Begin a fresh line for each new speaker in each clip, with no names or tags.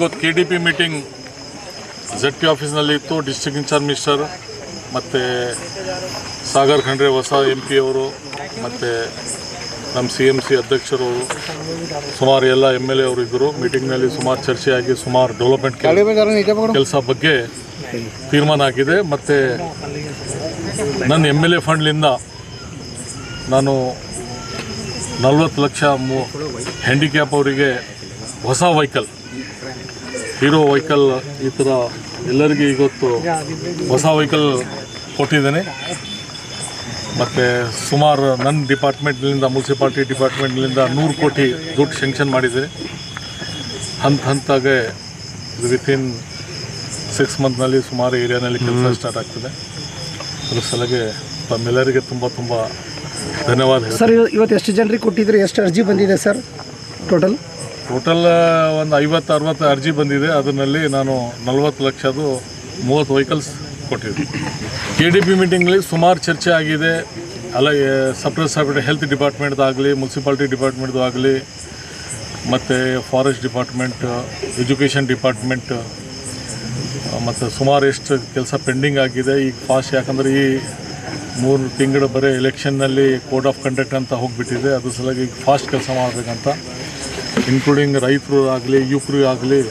ಇವತ್ತು KDP meeting ZP ಆಫೀಸ್ನಲ್ಲಿ ಇತ್ತು. ಡಿಸ್ಟ್ರಿಕ್ಟ್ ಇನ್ಚಾರ್ಜ್ ಮಿನಿಸ್ಟರ್ ಮತ್ತು ಸಾಗರ್ ಖಂಡ್ರೆ ಹೊಸ MP ಅವರು ಮತ್ತು ನಮ್ಮ CMC ಅಧ್ಯಕ್ಷರು ಸುಮಾರು ಎಲ್ಲ MLA ಅವರು ಇದ್ದರು. ಮೀಟಿಂಗ್ನಲ್ಲಿ ಸುಮಾರು ಚರ್ಚೆಯಾಗಿ ಸುಮಾರು ಡೆವಲಪ್ಮೆಂಟ್ ಕೆಲಸ ಬಗ್ಗೆ ತೀರ್ಮಾನ ಆಗಿದೆ. ಮತ್ತು ನನ್ನ MLA ಫಂಡ್ಲಿಂದ ನಾನು 40 ಲಕ್ಷ ಹ್ಯಾಂಡಿಕ್ಯಾಪ್ ಅವರಿಗೆ ಹೊಸ ವೆಹಿಕಲ್, ಹೀರೋ ವೆಹಿಕಲ್, ಈ ಥರ ಎಲ್ಲರಿಗೆ ಇವತ್ತು ಹೊಸ ವೆಹಿಕಲ್ ಕೊಟ್ಟಿದ್ದೇನೆ. ಮತ್ತು ಸುಮಾರು ನನ್ನ ಡಿಪಾರ್ಟ್ಮೆಂಟ್ನಿಂದ, ಮುನ್ಸಿಪಾಲ್ಟಿ ಡಿಪಾರ್ಟ್ಮೆಂಟ್ನಿಂದ 100 ಕೋಟಿ ದುಡ್ಡು ಶೆಂಕ್ಷನ್ ಮಾಡಿದ್ದೀನಿ. ಹಂತಾಗೆ ವಿತಿನ್ 6 ಮಂತ್ನಲ್ಲಿ ಸುಮಾರು ಏರಿಯಾನಲ್ಲಿ ಕೆಲಸ ಸ್ಟಾರ್ಟ್ ಆಗ್ತದೆ. ಅದ್ರ ಸಲಗೆ ತಮ್ಮೆಲ್ಲರಿಗೆ ತುಂಬ ಧನ್ಯವಾದ
ಸರ್. ಇವತ್ತು ಎಷ್ಟು ಜನರಿಗೆ ಕೊಟ್ಟಿದ್ರೆ, ಎಷ್ಟು ಅರ್ಜಿ ಬಂದಿದೆ ಸರ್? ಟೋಟಲ್
ಒಂದು 50-60 ಅರ್ಜಿ ಬಂದಿದೆ. ಅದರಲ್ಲಿ ನಾನು 40 ಲಕ್ಷದ್ದು 30 ವೆಹಿಕಲ್ಸ್ ಕೊಟ್ಟಿದ್ದೆ. KDP ಮೀಟಿಂಗ್ಲಿ ಸುಮಾರು ಚರ್ಚೆ ಆಗಿದೆ. ಅಲ್ಲ, ಸಪ್ರೇಟ್ ಹೆಲ್ತ್ ಡಿಪಾರ್ಟ್ಮೆಂಟ್ದಾಗಲಿ, ಮುನ್ಸಿಪಾಲ್ಟಿ ಡಿಪಾರ್ಟ್ಮೆಂಟ್ದು ಆಗಲಿ, ಮತ್ತು ಫಾರೆಸ್ಟ್ ಡಿಪಾರ್ಟ್ಮೆಂಟ್, ಎಜುಕೇಷನ್ ಡಿಪಾರ್ಟ್ಮೆಂಟ್, ಮತ್ತು ಸುಮಾರು ಎಷ್ಟು ಕೆಲಸ ಪೆಂಡಿಂಗ್ ಆಗಿದೆ. ಈಗ ಫಾಸ್ಟ್, ಯಾಕಂದರೆ ಈ 3 ತಿಂಗಳು ಬರೀ ಎಲೆಕ್ಷನ್ನಲ್ಲಿ ಕೋಡ್ ಆಫ್ ಕಂಡಕ್ಟ್ ಅಂತ ಹೋಗಿಬಿಟ್ಟಿದೆ. ಅದ್ರ ಸಲುವಾಗಿ ಈಗ ಫಾಸ್ಟ್ ಕೆಲಸ ಮಾಡಬೇಕಂತ, ಇನ್ಕ್ಲೂಡಿಂಗ್ ರೈತರು ಆಗಲಿ, ಯುವಕರು ಆಗಲಿ,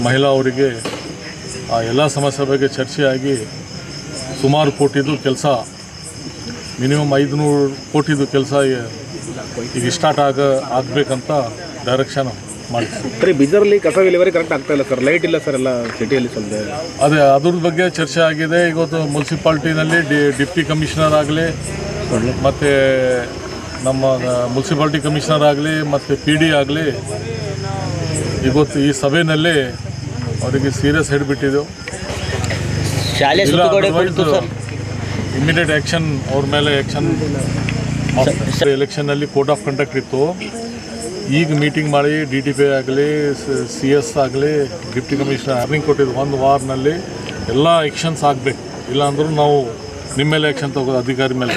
ಮಹಿಳಾ ಅವರಿಗೆ ಆ ಎಲ್ಲ ಸಮಸ್ಯೆ ಬಗ್ಗೆ ಚರ್ಚೆಯಾಗಿ ಸುಮಾರು ಕೋಟಿದು ಕೆಲಸ, ಮಿನಿಮಮ್ 500 ಕೋಟಿದು ಕೆಲಸ ಈಗ ಸ್ಟಾರ್ಟ್ ಆಗಬೇಕಂತ ಡೈರೆಕ್ಷನ್ ಮಾಡಿದ್ವಿ.
ಸರಿ, ಬೀದರಲ್ಲಿ ಕಸ ವಿಲೇವಾರಿ ಕರೆಕ್ಟ್ ಆಗ್ತಾ ಇಲ್ಲ ಸರ್, ಲೈಟ್ ಇಲ್ಲ ಸರ್ ಎಲ್ಲ ಸಿಟಿಯಲ್ಲಿ ಸ್ವಲ್ಪ.
ಅದೇ ಅದ್ರ ಬಗ್ಗೆ ಚರ್ಚೆ ಆಗಿದೆ. ಇವತ್ತು ಮುನ್ಸಿಪಾಲ್ಟಿನಲ್ಲಿ ಡಿಪ್ಟಿ ಕಮಿಷನರ್ ಆಗಲಿ, ಮತ್ತು ನಮ್ಮ ಮುನ್ಸಿಪಾಲ್ಟಿ ಕಮಿಷನರ್ ಆಗಲಿ, ಮತ್ತು PD ಆಗಲಿ, ಇವತ್ತು ಈ ಸಭೆಯಲ್ಲಿ ಅವರಿಗೆ ಸೀರಿಯಸ್ ಹಿಡಿಬಿಟ್ಟಿದ್ದೆವು. ಇಮಿಡಿಯೇಟ್ ಆ್ಯಕ್ಷನ್ ಅವ್ರ ಮೇಲೆ ಆ್ಯಕ್ಷನ್. ಎಲೆಕ್ಷನ್ನಲ್ಲಿ ಕೋಡ್ ಆಫ್ ಕಂಡಕ್ಟ್ ಇತ್ತು. ಈಗ ಮೀಟಿಂಗ್ ಮಾಡಿ DTP ಆಗಲಿ, CS ಆಗಲಿ, ಡಿಪ್ಟಿ ಕಮಿಷನರ್ ವಾರ್ನಿಂಗ್ ಕೊಟ್ಟಿದ್ದು 1 ವಾರನಲ್ಲಿ ಎಲ್ಲ ಆ್ಯಕ್ಷನ್ಸ್ ಆಗಬೇಕು. ಇಲ್ಲಾಂದ್ರೂ ನಾವು ನಿಮ್ಮ ಮೇಲೆ ಆ್ಯಕ್ಷನ್ ತಗೋ, ಅಧಿಕಾರಿ ಮೇಲೆ.